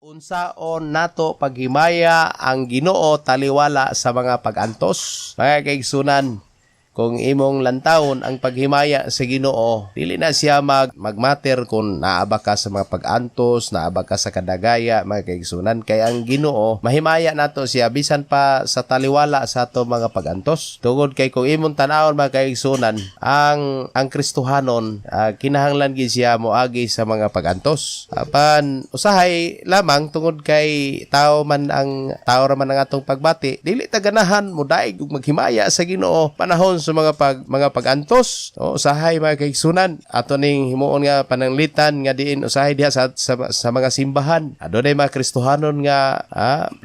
Unsaon nato paghimaya ang Ginoo taliwala sa mga pag-antos? Mga kaigsunan, kung imong lantawon ang paghimaya sa Ginoo, dili na siya magmatter kung naaba ka sa mga pag-antos, naaba ka sa kadagaya, mga kaigsunan. Kaya ang Ginoo, mahimaya nato siya bisan pa sa taliwala sa ato mga pag-antos. Tungod kay kung imong tanawon, mga kaigsunan, ang Kristohanon, kinahanglan gid siya moagi sa mga pag-antos. Apan usahay lamang tungod kay tao raman ang atong pagbati, dili ta ganahan mo daig ug maghimaya sa Ginoo panahon sa mga pag-antos. Usahay mga kaigsunan, ato ning himuon nga pananglitan nga diin usahay diha sa mga simbahan. Adunay mga Kristohanon nga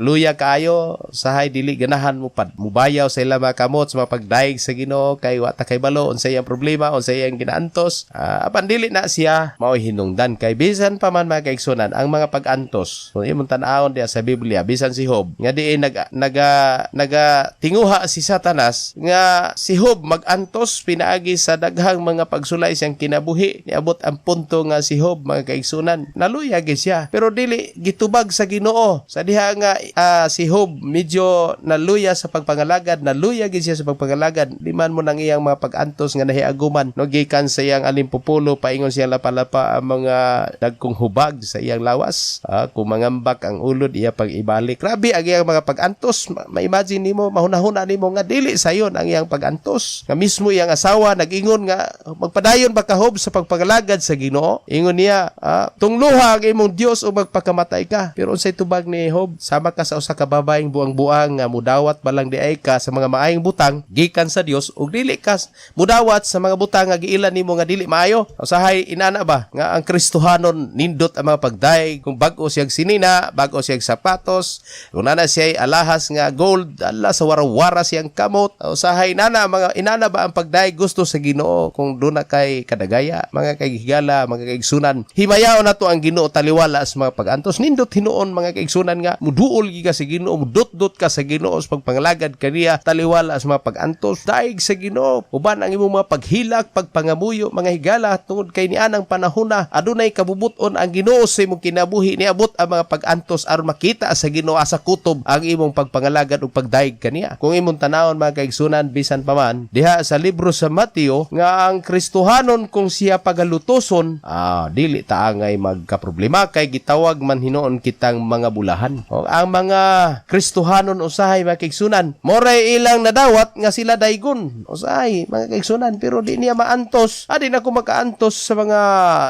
luya kaayo, usahay dili ganahan mo mubayaw sa ilang mga kamot sa mga pagdaig sa Ginoo kay wa ta kay balo unsay ang problema, unsay ang ginaantos. Apan dili na siya mao hinungdan kay bisan pa man mga kaigsunan ang mga pag-antos. Kung imong tan-awon diha sa Biblia, bisan si Job nga diin tinguha si Satanas nga si Job mag-antos pinaagi sa daghang mga pagsulay siyang kinabuhi. Niabot ang punto nga si Job, mga kaigsunan, naluya gid siya pero dili gitubag sa Ginoo. Sa diha nga si Job medyo naluya sa pagpangalagad, naluya gid siya sa pagpangalagad, di man mo nang iyang mga pag-antos nga nahiaguman no gikan sa iyang alimpupulo, paingon siya lapalapa ang mga dagkong hubag sa iyang lawas. Kung mangambak ang ulod iya pag ibalik. Grabe ang iyang mga pag-antos. Ma-imagine nimo, mahunahuna nimo nga dili sayon ang iyang pag-antos. Nga mismo iyang asawa nag-ingon nga magpadayon ba ka Job sa pagpagalagad sa Ginoo? Ingon niya, tungluha ang imong Dios o magpakamatay ka. Pero unsay tubag ni Job? Sama ka sa usa ka babaeng buang-buang nga mudawat balang diay ka sa mga maayong butang gikan sa Dios ug dili ka mudawat sa mga butang nga giilan nimo nga dili maayo. Usahay inana ba nga ang Kristohanon nindot ang mga pagdaig, kung bag-o siyang sinina, bag-o siyang sapatos, kung nana siya alahas nga gold, ala sa warawara siyang kamot. Usahay inana ba ang pagdaig gusto sa Ginoo kung doon na kay kadagaya, mga kaigigala, mga kaigsunan. Himayaon nato ang Ginoo taliwala sa mga pag-antos. Nindot hinuon mga kaigsunan nga muduol gi ka sa Ginoo, mudot-dot ka sa Ginoo sa pagpangalagad kaniya taliwala sa mga pag-antos. Daig sa Ginoo, uban ang imong mga paghilak, pagpangamuyo, mga higala tungod kay nianang panahona adunay kabubuton ang Ginoo sa imong kinabuhi. Niabot ang mga pag-antos aron makita sa Ginoo asa kutob ang imong pagpangalagad ug pagdaig kaniya. Kung imong tanawon mga kaigsunan, bisan pa man diha sa libro sa Mateo nga ang Kristohanon kung siya pagalutoson, dili ta angay magkaproblema kay gitawag man hinuon kitang mga bulahan. Ang mga Kristohanon usahay mga kaigsunan, moray ilang nadawat nga sila daygon. Usahay mga kaigsunan, pero di niya maantos. Di na ko makaantos sa mga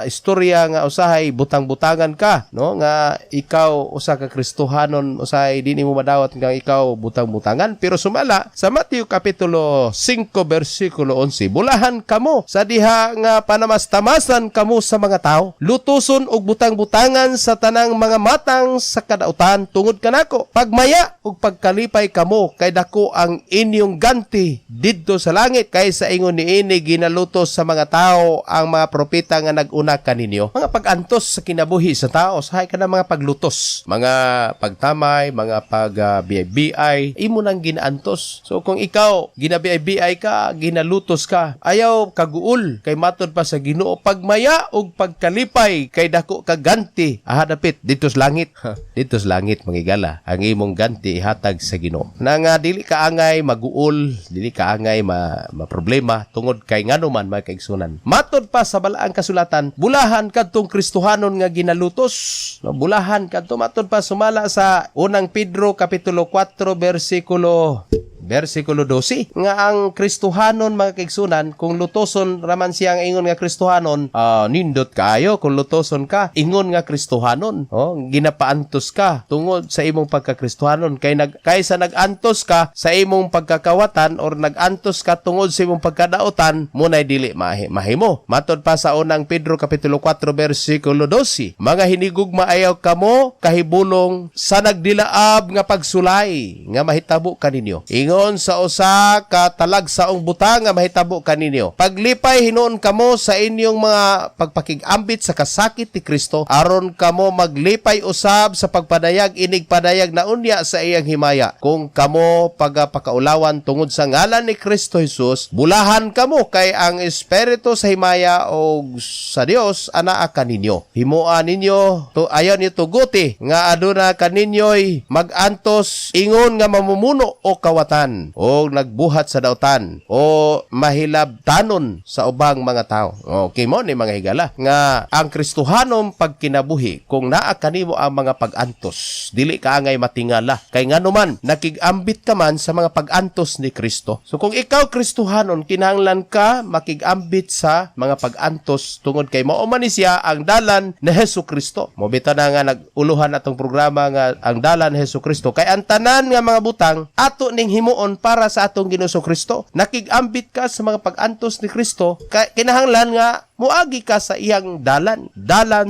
istorya nga usahay butang-butangan ka, no? Nga ikaw usa ka Kristohanon, usahay di nimo madawat nga ikaw butang-butangan. Pero sumala sa Mateo kapitulo 5 versikulo 11, bulahan kamo sa diha nga panamas-tamasan kamo sa mga tao, lutuson og butang-butangan sa tanang mga matang sa kadautan tungod kanako. Pagmaya ug pagkalipay kamo kay dako ang inyong ganti didto sa langit, kay sa ingon niini ginalutos sa mga tao ang mga propeta nga nag-una kaninyo. Mga pag-antos sa kinabuhi sa tao, sahay ka na mga paglutos, mga pagtamay, mga pag-BI, imo nang ginaantos. So kung ikaw gina-BI ka, ginalutos ka, ayaw kaguol kay matod pa sa Ginoo, pagmaya ug pagkalipay kay dako ka ganti dapit dito sa langit. Dito sa langit mangigala ang imong ganti ihatag sa Ginoo. Nang dili ka angay maguol, dili ka angay ma-problema tungod kay ngano man mga kaigsunan. Matod pa sa balaang kasulatan, bulahan kadtong Kristohanon nga ginalutos. No, bulahan kadto matod pa sumala sa unang Pedro kapitulo 4 versikulo 12 nga ang Kristohanon mga kaigsunan, kung lutoson raman siyang ingon nga Kristohanon, nindot kaayo kung lutoson ka, ingon nga Kristohanon, ginapaantos ka tungod sa imong pagka-Kristohanon, kaysa nag-antos ka sa imong pagkakawatan or nag-antos ka tungod sa imong pagkadaotan, munay dili mahimo. Matod pa sa unang Pedro kapitulo 4 versikulo 12, mga hinigugma ayaw kamo kahibulong sa nagdilaab nga pagsulay nga mahitabo kaninyo. Ingon ingon sa usa ka talagsaong butang nga mahitabo kaninyo. Paglipay hinuon kamo sa inyong mga pagpakig-ambit sa kasakit ni Kristo aron kamo maglipay usab sa pagpadayag inig padayag na unya sa iyang himaya. Kung kamo pagapakaulawan tungod sa ngalan ni Kristo Jesus, bulahan kamo kay ang espiritu sa himaya o sa Dios anaa kaninyo. Himuan ninyo to ayaw niyo tuguti nga aduna kaninyo'y magantos ingon nga mamumuno o kawatan o nagbuhat sa dautan o mahilabtanon sa ubang mga tao. Okay mo ni mga higala nga ang Kristohanom pagkinabuhi kung naa kanimo ang mga pagantos dili ka angay matingala kay nganuman nakigambit ka man sa mga pagantos ni Kristo. So kung ikaw Kristohanon kinahanglan ka makigambit sa mga pagantos tungod kay mao man ni siya ang dalan ni Hesukristo. Mobita na nga naguluhan atong programa nga ang dalan ni Hesukristo kay ang tanan nga mga butang ato ning himuon para sa atong Ginoong Kristo. Nakigambit ka sa mga pagantos ni Kristo kay kinahanglan nga muagi ka sa iyang dalan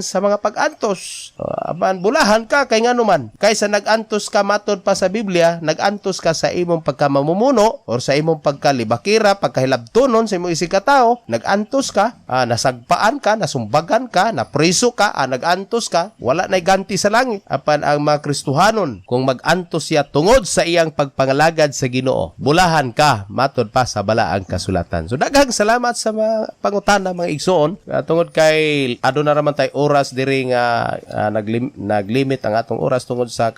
sa mga pagantos. Aman bulahan ka kay nganuman kaysa nagantos ka matod pa sa Biblia, nagantos ka sa imong pagkamamumuno or sa imong pagkalibakira, pagkahilabtonon sa imong isikatao, nagantos ka, nasagpaan ka, nasumbagan ka, napriso ka, nagantos ka, wala nay ganti sa langit. Apan ang mga Kristohanon kung magantos siya tungod sa iyang pagpangalagad sa Ginoo, bulahan ka matod pa sa balaang kasulatan. So daghang salamat sa mga pangutana mga igsoon. Tungod kay aduna raman tay oras diri nga naglimit ang atong oras tungod sa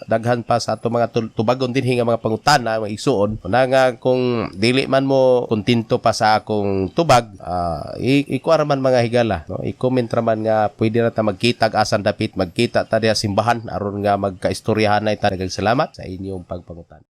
daghan pa sa atong mga tubagon dinhi nga mga pangutana mga igsoon. Una nga kung dili man mo kontento pa sa akong tubag, ikuha raman mga higala, no? I-comment raman nga pwede ra ta magkita asan dapit magkita ta diha simbahan aron nga magkaistoryahan na ta. Salamat sa inyong pagpangutan.